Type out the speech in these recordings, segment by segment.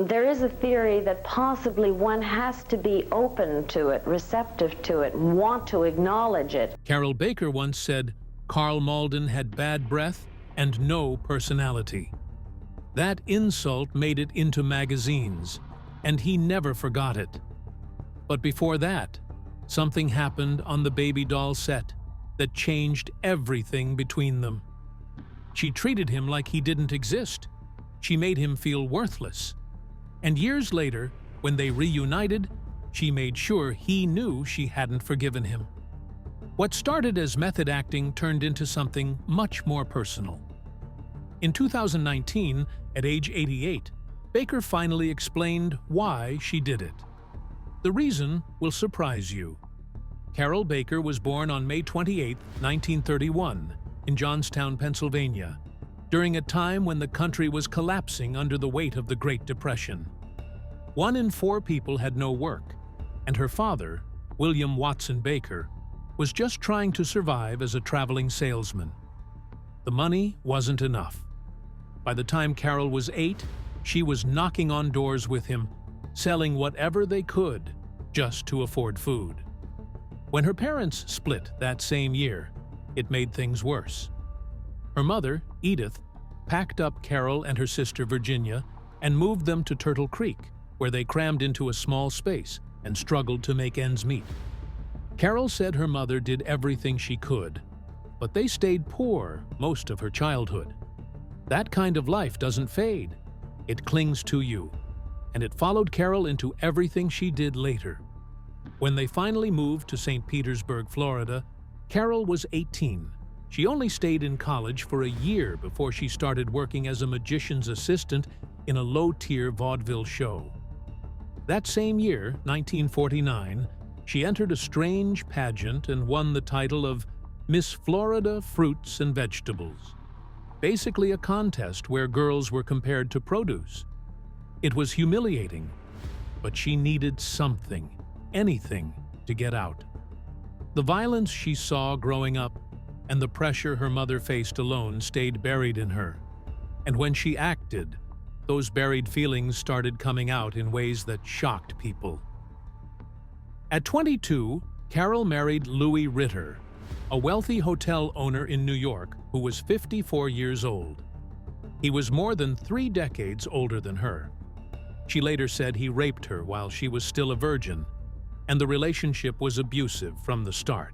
There is a theory that possibly one has to be open to it, receptive to it, and want to acknowledge it. Carroll Baker once said Karl Malden had bad breath and no personality. That insult made it into magazines, and he never forgot it. But before that, something happened on the baby doll set that changed everything between them. She treated him like he didn't exist. She made him feel worthless. And years later, when they reunited, she made sure he knew she hadn't forgiven him. What started as method acting turned into something much more personal. In 2019, at age 88, Baker finally explained why she did it. The reason will surprise you. Carroll Baker was born on May 28, 1931, in Johnstown, Pennsylvania, during a time when the country was collapsing under the weight of the Great Depression. 1 in 4 people had no work, and her father, William Watson Baker, was just trying to survive as a traveling salesman. The money wasn't enough. By the time Carroll was 8, she was knocking on doors with him, selling whatever they could just to afford food. When her parents split that same year, it made things worse. Her mother, Edith, packed up Carroll and her sister Virginia and moved them to Turtle Creek, where they crammed into a small space and struggled to make ends meet. Carroll said her mother did everything she could, but they stayed poor most of her childhood. That kind of life doesn't fade. It clings to you, and it followed Carroll into everything she did later. When they finally moved to St. Petersburg, Florida, Carroll was 18. She only stayed in college for a year before she started working as a magician's assistant in a low-tier vaudeville show. That same year, 1949, she entered a strange pageant and won the title of Miss Florida Fruits and Vegetables, basically a contest where girls were compared to produce. It was humiliating, but she needed something, anything, to get out. The violence she saw growing up and the pressure her mother faced alone stayed buried in her. And when she acted, those buried feelings started coming out in ways that shocked people. At 22, Carroll married Louis Ritter, a wealthy hotel owner in New York who was 54 years old. He was more than 3 decades older than her. She later said he raped her while she was still a virgin, and the relationship was abusive from the start.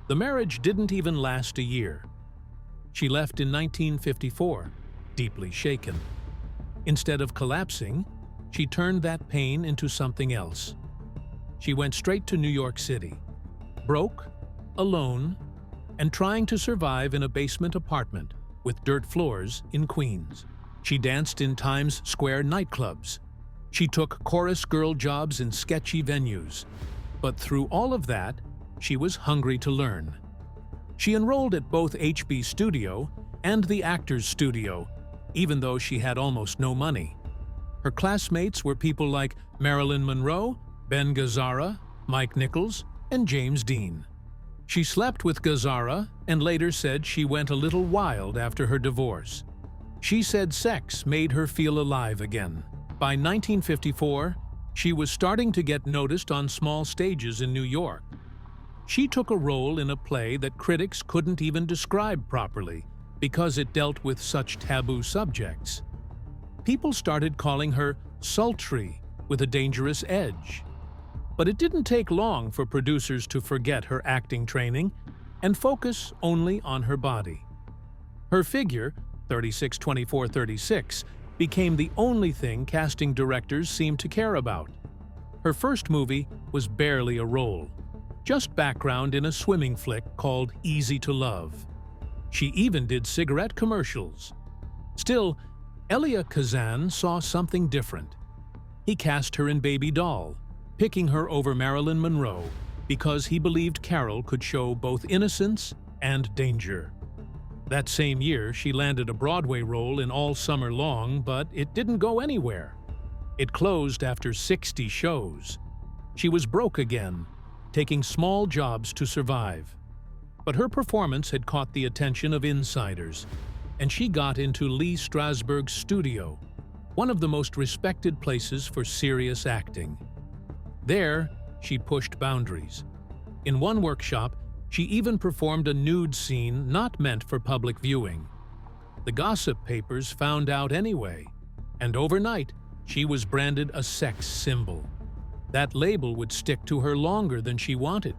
The marriage didn't even last a year. She left in 1954, deeply shaken. Instead of collapsing, she turned that pain into something else. She went straight to New York City, broke, alone, and trying to survive in a basement apartment with dirt floors in Queens. She danced in Times Square nightclubs. She took chorus girl jobs in sketchy venues. But through all of that, she was hungry to learn. She enrolled at both HB Studio and the Actors Studio, even though she had almost no money. Her classmates were people like Marilyn Monroe, Ben Gazzara, Mike Nichols, and James Dean. She slept with Gazzara and later said she went a little wild after her divorce. She said sex made her feel alive again. By 1954, she was starting to get noticed on small stages in New York. She took a role in a play that critics couldn't even describe properly because it dealt with such taboo subjects. People started calling her sultry with a dangerous edge. But it didn't take long for producers to forget her acting training and focus only on her body. Her figure, 36-24-36, became the only thing casting directors seemed to care about. Her first movie was barely a role, just background in a swimming flick called Easy to Love. She even did cigarette commercials. Still, Elia Kazan saw something different. He cast her in Baby Doll, picking her over Marilyn Monroe because he believed Carroll could show both innocence and danger. That same year, she landed a Broadway role in All Summer Long, but it didn't go anywhere. It closed after 60 shows. She was broke again, taking small jobs to survive. But her performance had caught the attention of insiders, and she got into Lee Strasberg's studio. one of the most respected places for serious acting. There, she pushed boundaries. In one workshop, she even performed a nude scene not meant for public viewing. The gossip papers found out anyway, and overnight, she was branded a sex symbol. That label would stick to her longer than she wanted.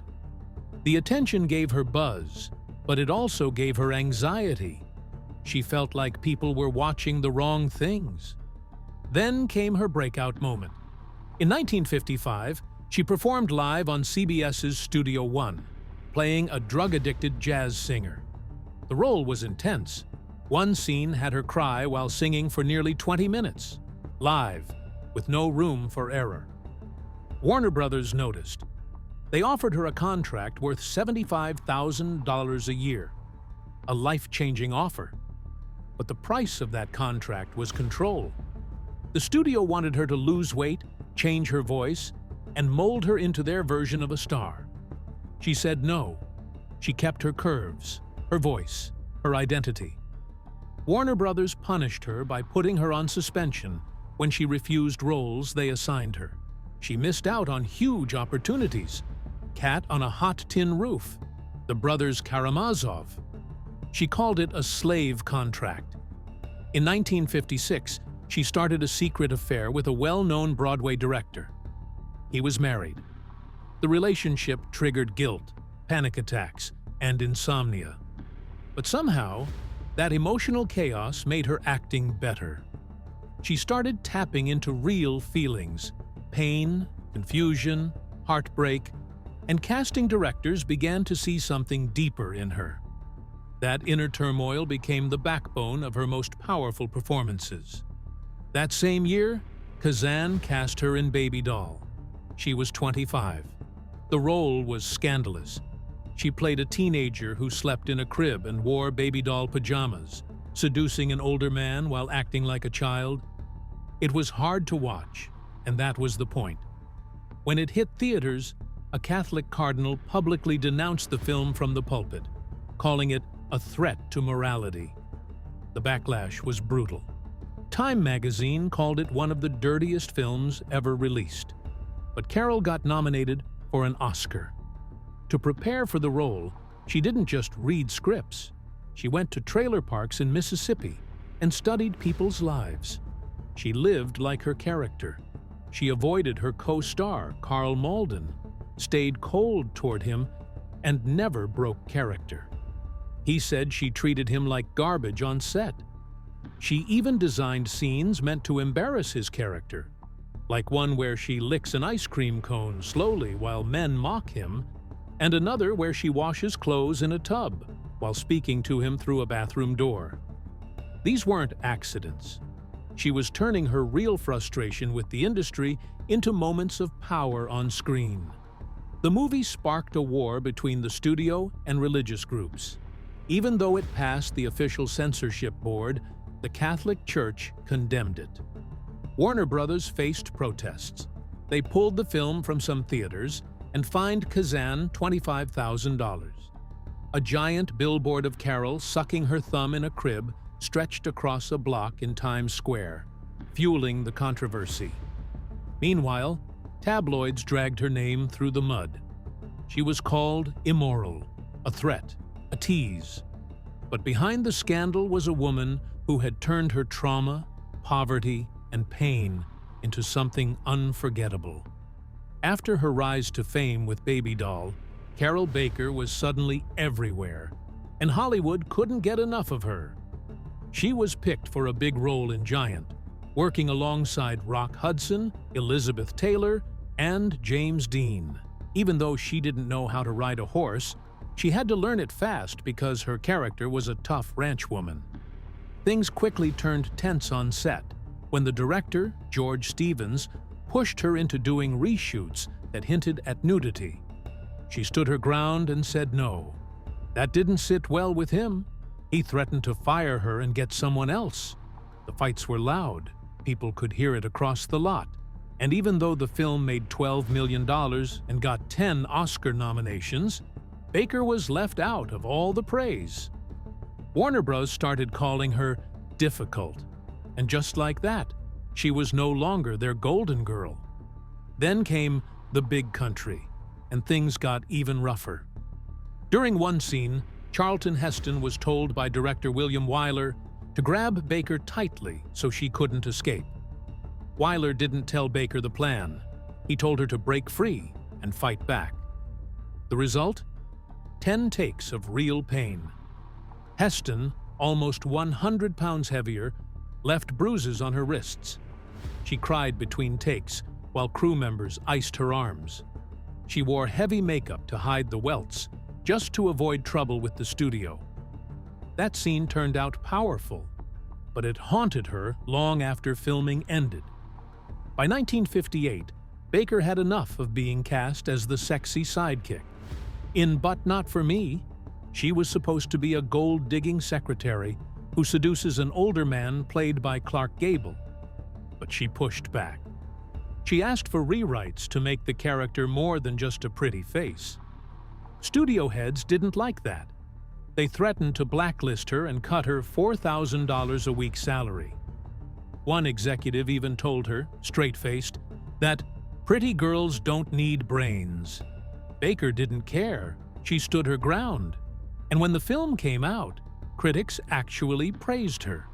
The attention gave her buzz, but it also gave her anxiety. She felt like people were watching the wrong things. Then came her breakout moment. In 1955, she performed live on CBS's Studio One, playing a drug-addicted jazz singer. The role was intense. One scene had her cry while singing for nearly 20 minutes, live, with no room for error. Warner Brothers noticed. They offered her a contract worth $75,000 a year, a life-changing offer. But the price of that contract was control. The studio wanted her to lose weight, change her voice, and mold her into their version of a star. She said no. She kept her curves, her voice, her identity. Warner Brothers punished her by putting her on suspension when she refused roles they assigned her. She missed out on huge opportunities. Cat on a Hot Tin Roof, The Brothers Karamazov. She called it a slave contract. In 1956, she started a secret affair with a well-known Broadway director. He was married. The relationship triggered guilt, panic attacks, and insomnia. But somehow, that emotional chaos made her acting better. She started tapping into real feelings, pain, confusion, heartbreak, and casting directors began to see something deeper in her. That inner turmoil became the backbone of her most powerful performances. That same year, Kazan cast her in Baby Doll. She was 25. The role was scandalous. She played a teenager who slept in a crib and wore baby doll pajamas, seducing an older man while acting like a child. It was hard to watch, and that was the point. When it hit theaters, a Catholic cardinal publicly denounced the film from the pulpit, calling it a threat to morality. The backlash was brutal. Time magazine called it one of the dirtiest films ever released. But Carroll got nominated for an Oscar. To prepare for the role, she didn't just read scripts. She went to trailer parks in Mississippi and studied people's lives. She lived like her character. She avoided her co-star, Karl Malden, stayed cold toward him, and never broke character. He said she treated him like garbage on set. She even designed scenes meant to embarrass his character, like one where she licks an ice cream cone slowly while men mock him, and another where she washes clothes in a tub while speaking to him through a bathroom door. These weren't accidents. She was turning her real frustration with the industry into moments of power on screen. The movie sparked a war between the studio and religious groups. Even though it passed the official censorship board, the Catholic Church condemned it. Warner Brothers faced protests. They pulled the film from some theaters and fined Kazan $25,000. A giant billboard of Carroll sucking her thumb in a crib stretched across a block in Times Square, fueling the controversy. Meanwhile, tabloids dragged her name through the mud. She was called immoral, a threat, a tease. But behind the scandal was a woman who had turned her trauma, poverty, and pain into something unforgettable. After her rise to fame with Baby Doll, Carroll Baker was suddenly everywhere, and Hollywood couldn't get enough of her. She was picked for a big role in Giant, working alongside Rock Hudson, Elizabeth Taylor, and James Dean. Even though she didn't know how to ride a horse, she had to learn it fast because her character was a tough ranchwoman. Things quickly turned tense on set when the director, George Stevens, pushed her into doing reshoots that hinted at nudity. She stood her ground and said no. That didn't sit well with him. He threatened to fire her and get someone else. The fights were loud. People could hear it across the lot. And even though the film made $12 million and got 10 Oscar nominations, Baker was left out of all the praise. Warner Bros. Started calling her difficult. And just like that, She was no longer their golden girl. Then came the big country, and things got even rougher. During one scene, Charlton Heston was told by director William Wyler to grab Baker tightly so she couldn't escape. Wyler didn't tell Baker the plan. He told her to break free and fight back. The result? 10 takes of real pain. Heston, almost 100 pounds heavier, left bruises on her wrists. She cried between takes while crew members iced her arms. She wore heavy makeup to hide the welts, just to avoid trouble with the studio. That scene turned out powerful, but it haunted her long after filming ended. By 1958, Baker had enough of being cast as the sexy sidekick. In But Not For Me, she was supposed to be a gold-digging secretary who seduces an older man played by Clark Gable. But she pushed back. She asked for rewrites to make the character more than just a pretty face. Studio heads didn't like that. They threatened to blacklist her and cut her $4,000 a week salary. One executive even told her, straight-faced, that pretty girls don't need brains. Baker didn't care. She stood her ground. And when the film came out, critics actually praised her.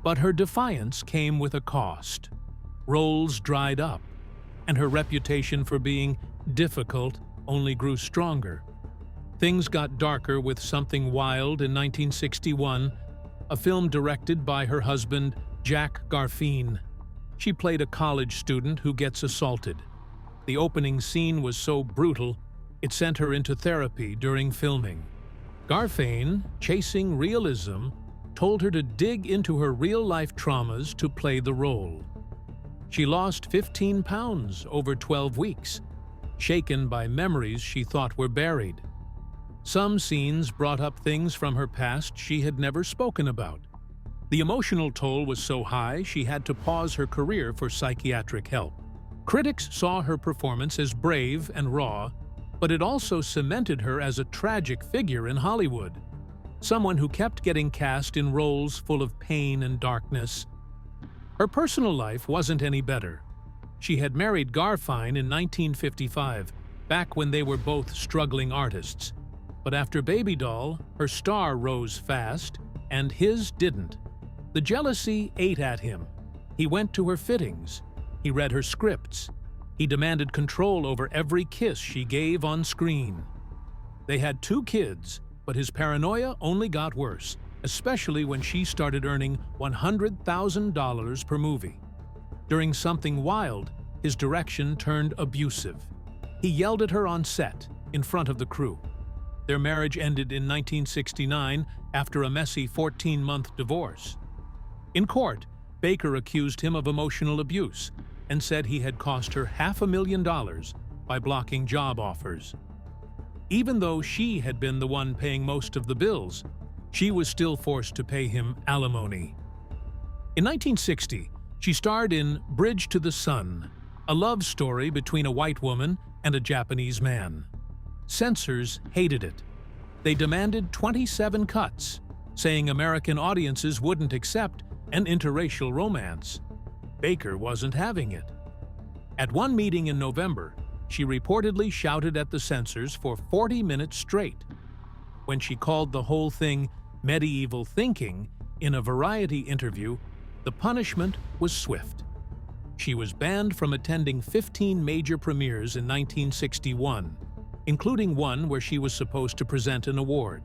But her defiance came with a cost. Roles dried up, and her reputation for being difficult only grew stronger. Things got darker with Something Wild in 1961, a film directed by her husband, Jack Garfien. She played a college student who gets assaulted. The opening scene was so brutal, it sent her into therapy during filming. Garfien, chasing realism, told her to dig into her real-life traumas to play the role. She lost 15 pounds over 12 weeks, shaken by memories she thought were buried. Some scenes brought up things from her past she had never spoken about. The emotional toll was so high she had to pause her career for psychiatric help. Critics saw her performance as brave and raw, but it also cemented her as a tragic figure in Hollywood, someone who kept getting cast in roles full of pain and darkness. Her personal life wasn't any better. She had married Garfien in 1955, back when they were both struggling artists. But after Baby Doll, her star rose fast, and his didn't. The jealousy ate at him. He went to her fittings. He read her scripts. He demanded control over every kiss she gave on screen. They had 2 kids, but his paranoia only got worse, especially when she started earning $100,000 per movie. During Something Wild, his direction turned abusive. He yelled at her on set, in front of the crew. Their marriage ended in 1969 after a messy 14-month divorce. In court, Baker accused him of emotional abuse and said he had cost her $500,000 by blocking job offers. Even though she had been the one paying most of the bills, she was still forced to pay him alimony. In 1960, she starred in Bridge to the Sun, a love story between a white woman and a Japanese man. Censors hated it. They demanded 27 cuts, saying American audiences wouldn't accept an interracial romance. Baker wasn't having it. At one meeting in November, she reportedly shouted at the censors for 40 minutes straight. When she called the whole thing medieval thinking in a Variety interview, the punishment was swift. She was banned from attending 15 major premieres in 1961, including one where she was supposed to present an award.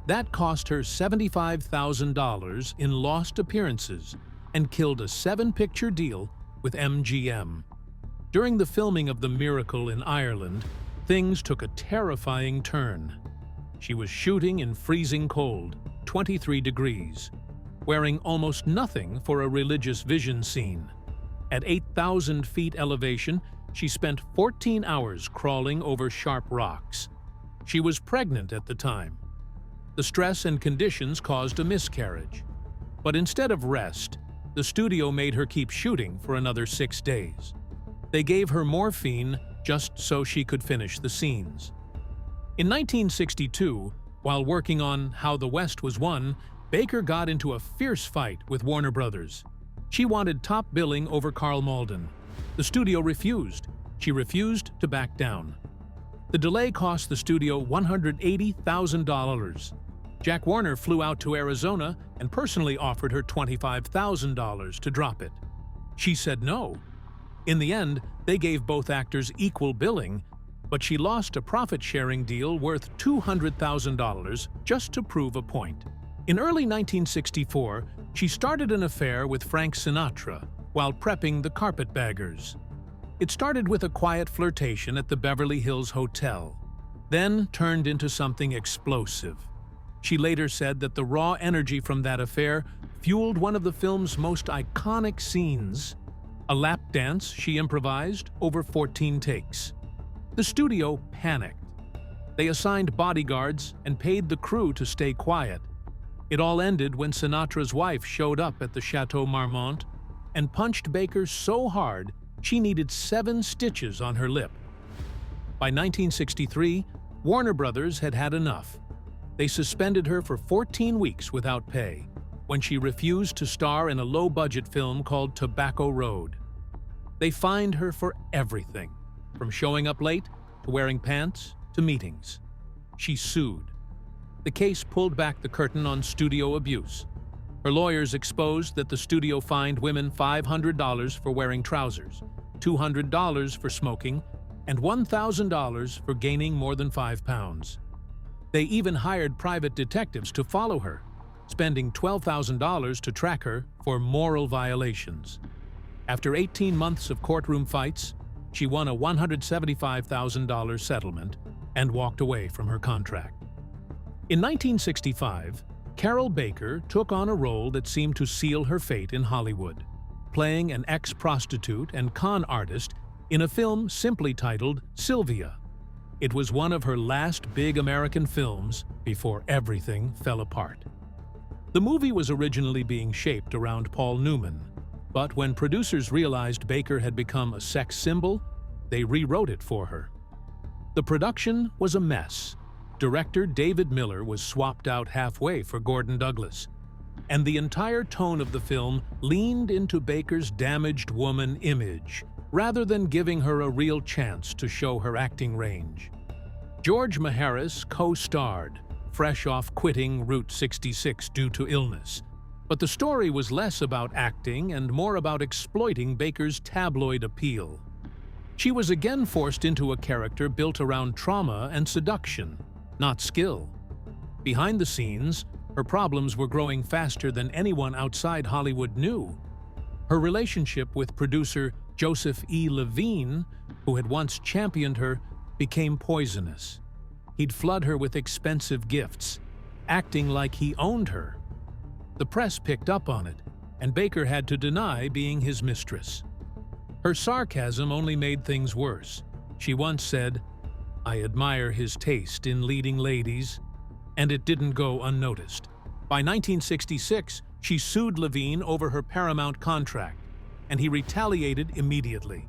That cost her $75,000 in lost appearances and killed a 7-picture deal with MGM. During the filming of The Miracle in Ireland, things took a terrifying turn. She was shooting in freezing cold, 23 degrees, wearing almost nothing for a religious vision scene. At 8,000 feet elevation, she spent 14 hours crawling over sharp rocks. She was pregnant at the time. The stress and conditions caused a miscarriage. But instead of rest, the studio made her keep shooting for another 6 days. They gave her morphine just so she could finish the scenes. In 1962, while working on How the West Was Won, Baker got into a fierce fight with Warner Brothers. She wanted top billing over Karl Malden. The studio refused. She refused to back down. The delay cost the studio $180,000. Jack Warner flew out to Arizona and personally offered her $25,000 to drop it. She said no. In the end, they gave both actors equal billing, but she lost a profit-sharing deal worth $200,000 just to prove a point. In early 1964, she started an affair with Frank Sinatra while prepping the Carpetbaggers. It started with a quiet flirtation at the Beverly Hills Hotel, then turned into something explosive. She later said that the raw energy from that affair fueled one of the film's most iconic scenes, a lap dance she improvised over 14 takes. The studio panicked. They assigned bodyguards and paid the crew to stay quiet. It all ended when Sinatra's wife showed up at the Chateau Marmont and punched Baker so hard she needed 7 stitches on her lip. By 1963, Warner Brothers had had enough. They suspended her for 14 weeks without pay when she refused to star in a low-budget film called Tobacco Road. They fined her for everything, from showing up late to wearing pants to meetings. She sued. The case pulled back the curtain on studio abuse. Her lawyers exposed that the studio fined women $500 for wearing trousers, $200 for smoking, and $1,000 for gaining more than 5 pounds. They even hired private detectives to follow her, spending $12,000 to track her for moral violations. After 18 months of courtroom fights, she won a $175,000 settlement and walked away from her contract. In 1965, Carroll Baker took on a role that seemed to seal her fate in Hollywood, playing an ex-prostitute and con artist in a film simply titled Sylvia. It was one of her last big American films before everything fell apart. The movie was originally being shaped around Paul Newman, but when producers realized Baker had become a sex symbol, they rewrote it for her. The production was a mess. Director David Miller was swapped out halfway for Gordon Douglas, and the entire tone of the film leaned into Baker's damaged woman image, rather than giving her a real chance to show her acting range. George Maharis co-starred, fresh off quitting Route 66 due to illness, but the story was less about acting and more about exploiting Baker's tabloid appeal. She was again forced into a character built around trauma and seduction, not skill. Behind the scenes, her problems were growing faster than anyone outside Hollywood knew. Her relationship with producer Joseph E. Levine, who had once championed her, became poisonous. He'd flood her with expensive gifts, acting like he owned her. The press picked up on it, and Baker had to deny being his mistress. Her sarcasm only made things worse. She once said, "I admire his taste in leading ladies," and it didn't go unnoticed. By 1966, she sued Levine over her Paramount contract, and he retaliated immediately.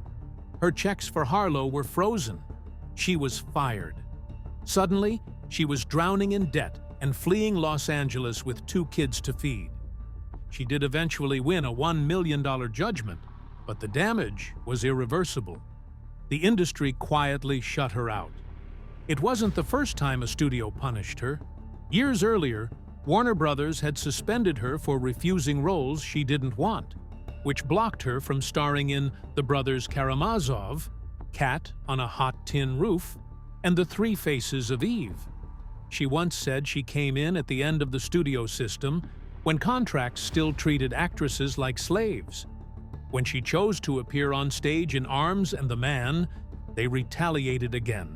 Her checks for Harlow were frozen. She was fired. Suddenly, she was drowning in debt and fleeing Los Angeles with 2 kids to feed. She did eventually win a $1 million judgment, but the damage was irreversible. The industry quietly shut her out. It wasn't the first time a studio punished her. Years earlier, Warner Brothers had suspended her for refusing roles she didn't want, which blocked her from starring in The Brothers Karamazov, Cat on a Hot Tin Roof, and The 3 Faces of Eve. She once said she came in at the end of the studio system when contracts still treated actresses like slaves. When she chose to appear on stage in Arms and the Man, they retaliated again.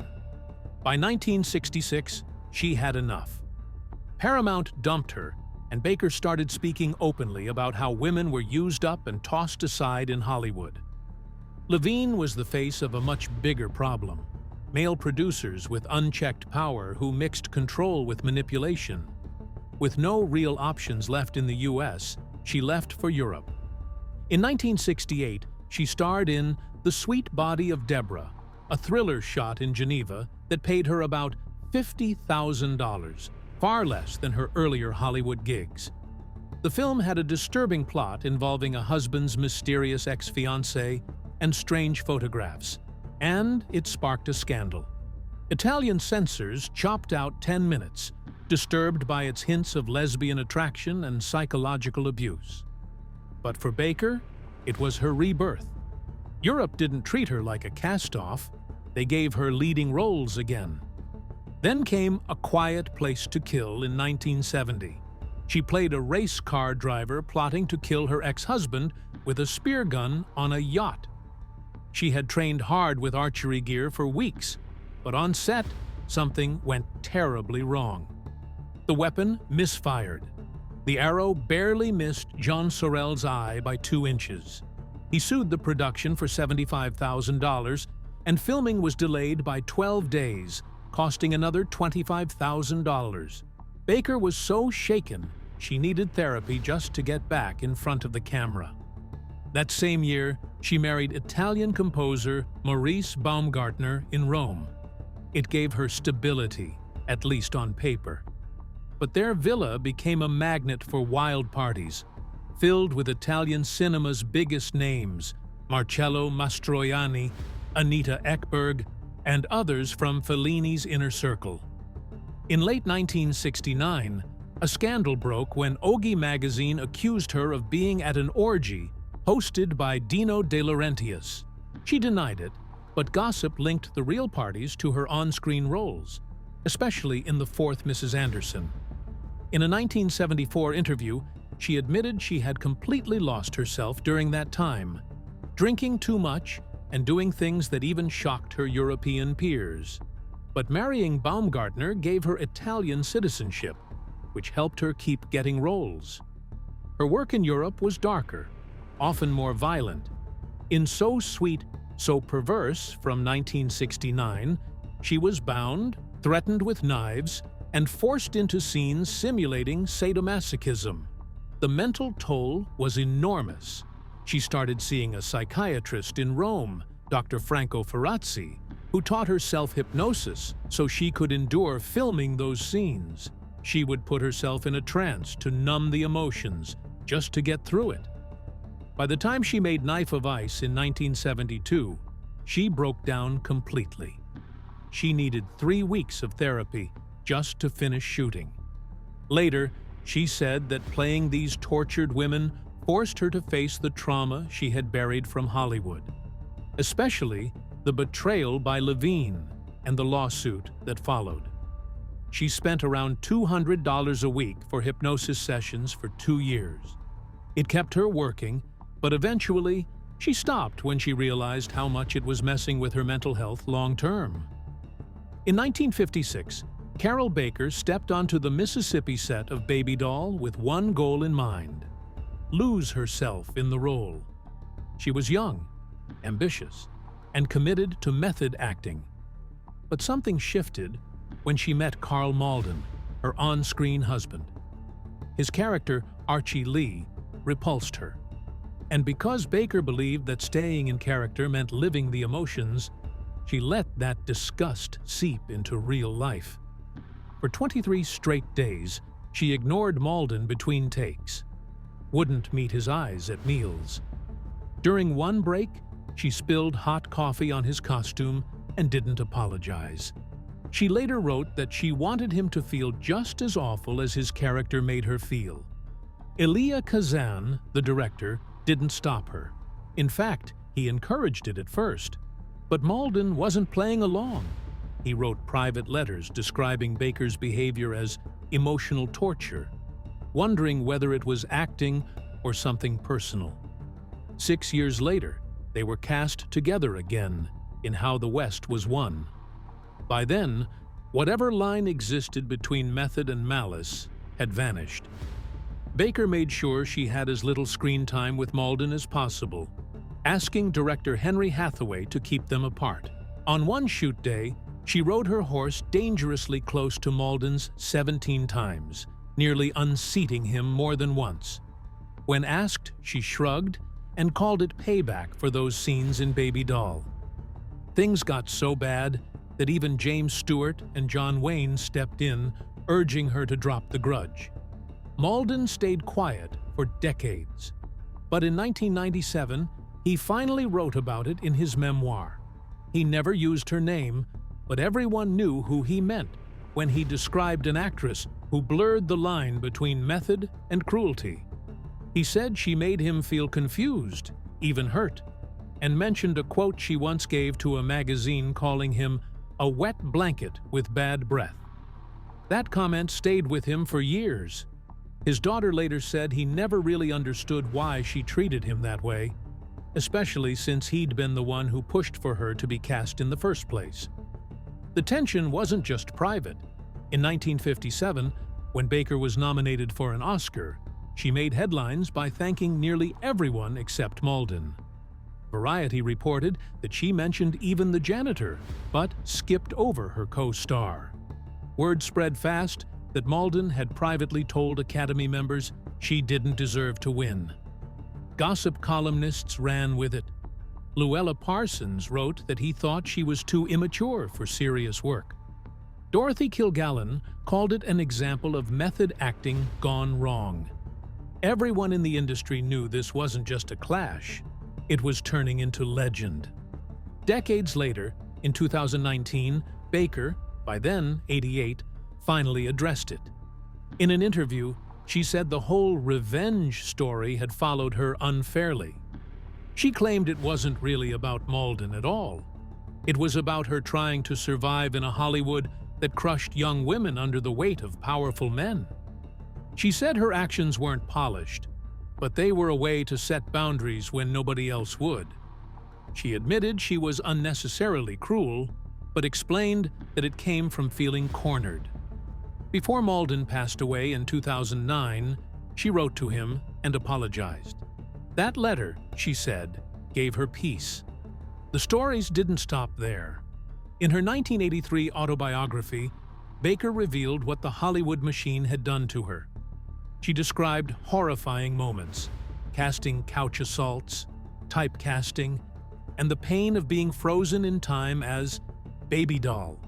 By 1966, she had enough. Paramount dumped her, and Baker started speaking openly about how women were used up and tossed aside in Hollywood. Levine was the face of a much bigger problem: male producers with unchecked power who mixed control with manipulation. With no real options left in the US, she left for Europe. In 1968, she starred in The Sweet Body of Deborah, a thriller shot in Geneva that paid her about $50,000, far less than her earlier Hollywood gigs. The film had a disturbing plot involving a husband's mysterious ex-fiancée and strange photographs, and it sparked a scandal. Italian censors chopped out 10 minutes, disturbed by its hints of lesbian attraction and psychological abuse. But for Baker, it was her rebirth. Europe didn't treat her like a cast-off. They gave her leading roles again. Then came A Quiet Place to Kill in 1970. She played a race car driver plotting to kill her ex-husband with a spear gun on a yacht. She had trained hard with archery gear for weeks, but on set, something went terribly wrong. The weapon misfired. The arrow barely missed Jean Sorel's eye by 2 inches. He sued the production for $75,000, and filming was delayed by 12 days, costing another $25,000. Baker was so shaken, she needed therapy just to get back in front of the camera. That same year, she married Italian composer Maurice Baumgartner in Rome. It gave her stability, at least on paper. But their villa became a magnet for wild parties, filled with Italian cinema's biggest names, Marcello Mastroianni, Anita Ekberg, and others from Fellini's inner circle. In late 1969, a scandal broke when Oggi magazine accused her of being at an orgy hosted by Dino De Laurentiis. She denied it, but gossip linked the real parties to her on-screen roles, especially in The Fourth Mrs. Anderson. In a 1974 interview, she admitted she had completely lost herself during that time, drinking too much and doing things that even shocked her European peers. But marrying Baumgartner gave her Italian citizenship, which helped her keep getting roles. Her work in Europe was darker, often more violent. In So Sweet, So Perverse from 1969, she was bound, threatened with knives, and forced into scenes simulating sadomasochism. The mental toll was enormous. She started seeing a psychiatrist in Rome, Dr. Franco Ferrazzi, who taught her self-hypnosis so she could endure filming those scenes. She would put herself in a trance to numb the emotions, just to get through it. By the time she made Knife of Ice in 1972, she broke down completely. She needed 3 weeks of therapy just to finish shooting. Later, she said that playing these tortured women forced her to face the trauma she had buried from Hollywood, especially the betrayal by Levine and the lawsuit that followed. She spent around $200 a week for hypnosis sessions for 2 years. It kept her working, but eventually, she stopped when she realized how much it was messing with her mental health long-term. In 1956, Carroll Baker stepped onto the Mississippi set of Baby Doll with one goal in mind: lose herself in the role. She was young, ambitious, and committed to method acting. But something shifted when she met Karl Malden, her on-screen husband. His character, Archie Lee, repulsed her. And because Baker believed that staying in character meant living the emotions, she let that disgust seep into real life. For 23 straight days, she ignored Malden between takes, wouldn't meet his eyes at meals. During one break, she spilled hot coffee on his costume and didn't apologize. She later wrote that she wanted him to feel just as awful as his character made her feel. Elia Kazan, the director, didn't stop her. In fact, he encouraged it at first. But Malden wasn't playing along. He wrote private letters describing Baker's behavior as emotional torture, wondering whether it was acting or something personal. 6 years later, they were cast together again in How the West Was Won. By then, whatever line existed between method and malice had vanished. Baker made sure she had as little screen time with Malden as possible, asking director Henry Hathaway to keep them apart. On one shoot day, she rode her horse dangerously close to Malden's 17 times, nearly unseating him more than once. When asked, she shrugged and called it payback for those scenes in Baby Doll. Things got so bad that even James Stewart and John Wayne stepped in, urging her to drop the grudge. Malden stayed quiet for decades, but in 1997, he finally wrote about it in his memoir. He never used her name, but everyone knew who he meant when he described an actress who blurred the line between method and cruelty. He said she made him feel confused, even hurt, and mentioned a quote she once gave to a magazine calling him a wet blanket with bad breath. That comment stayed with him for years. His daughter later said he never really understood why she treated him that way, especially since he'd been the one who pushed for her to be cast in the first place. The tension wasn't just private. In 1957, when Baker was nominated for an Oscar, she made headlines by thanking nearly everyone except Malden. Variety reported that she mentioned even the janitor, but skipped over her co-star. Word spread fast that Malden had privately told Academy members she didn't deserve to win. Gossip columnists ran with it. Luella Parsons wrote that he thought she was too immature for serious work. Dorothy Kilgallen called it an example of method acting gone wrong. Everyone in the industry knew this wasn't just a clash, it was turning into legend. Decades later, in 2019, Baker, by then 88, finally addressed it. In an interview, she said the whole revenge story had followed her unfairly. She claimed it wasn't really about Malden at all. It was about her trying to survive in a Hollywood that crushed young women under the weight of powerful men. She said her actions weren't polished, but they were a way to set boundaries when nobody else would. She admitted she was unnecessarily cruel, but explained that it came from feeling cornered. Before Malden passed away in 2009, she wrote to him and apologized. That letter, she said, gave her peace. The stories didn't stop there. In her 1983 autobiography, Baker revealed what the Hollywood machine had done to her. She described horrifying moments, casting couch assaults, typecasting, and the pain of being frozen in time as Baby Doll.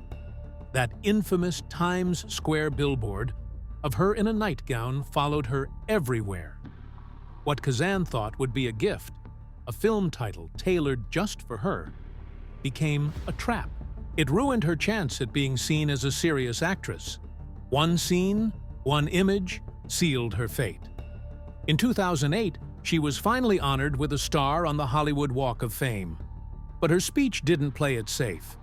That infamous Times Square billboard of her in a nightgown followed her everywhere. What Kazan thought would be a gift, a film title tailored just for her, became a trap. It ruined her chance at being seen as a serious actress. One scene, one image, sealed her fate. In 2008, she was finally honored with a star on the Hollywood Walk of Fame. But her speech didn't play it safe.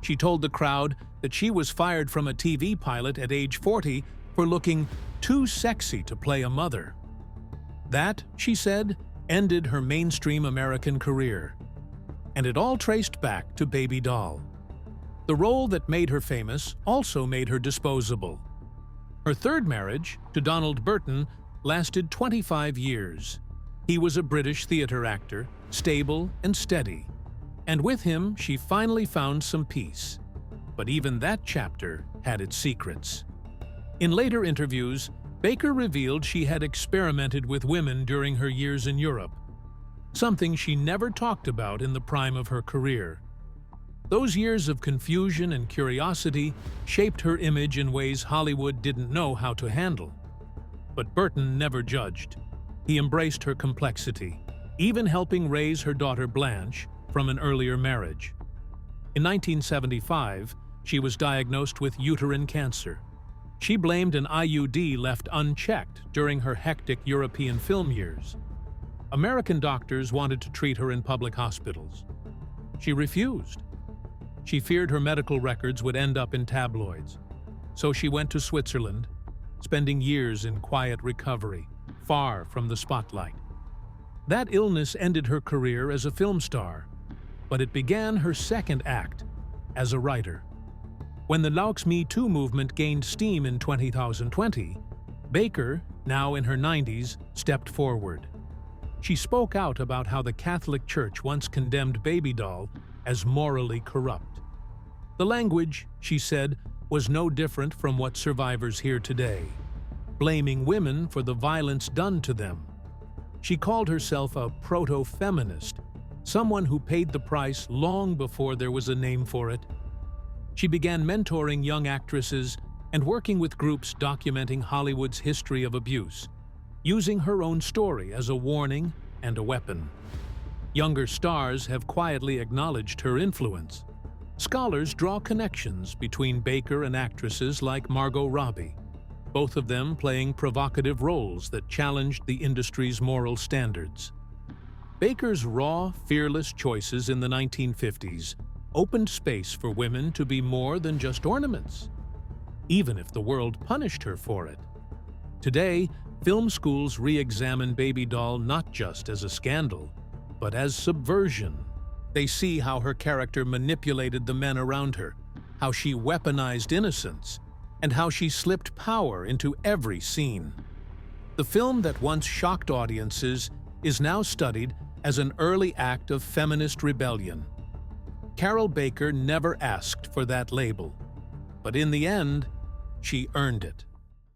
She told the crowd that she was fired from a TV pilot at age 40 for looking too sexy to play a mother. That, she said, ended her mainstream American career. And it all traced back to Baby Doll. The role that made her famous also made her disposable. Her third marriage, to Donald Burton, lasted 25 years. He was a British theater actor, stable and steady. And with him, she finally found some peace. But even that chapter had its secrets. In later interviews, Baker revealed she had experimented with women during her years in Europe, something she never talked about in the prime of her career. Those years of confusion and curiosity shaped her image in ways Hollywood didn't know how to handle. But Burton never judged. He embraced her complexity, even helping raise her daughter Blanche from an earlier marriage. In 1975, she was diagnosed with uterine cancer. She blamed an IUD left unchecked during her hectic European film years. American doctors wanted to treat her in public hospitals. She refused. She feared her medical records would end up in tabloids. So she went to Switzerland, spending years in quiet recovery, far from the spotlight. That illness ended her career as a film star, but it began her second act as a writer. When the Laux Me Too movement gained steam in 2020, Baker, now in her 90s, stepped forward. She spoke out about how the Catholic Church once condemned Baby Doll as morally corrupt. The language, she said, was no different from what survivors hear today, blaming women for the violence done to them. She called herself a proto-feminist, someone who paid the price long before there was a name for it. She began mentoring young actresses and working with groups documenting Hollywood's history of abuse, using her own story as a warning and a weapon. Younger stars have quietly acknowledged her influence. Scholars draw connections between Baker and actresses like Margot Robbie, both of them playing provocative roles that challenged the industry's moral standards. Baker's raw, fearless choices in the 1950s opened space for women to be more than just ornaments, even if the world punished her for it. Today, film schools re-examine Baby Doll not just as a scandal, but as subversion. They see how her character manipulated the men around her, how she weaponized innocence, and how she slipped power into every scene. The film that once shocked audiences is now studied as an early act of feminist rebellion. Carroll Baker never asked for that label, but in the end, she earned it.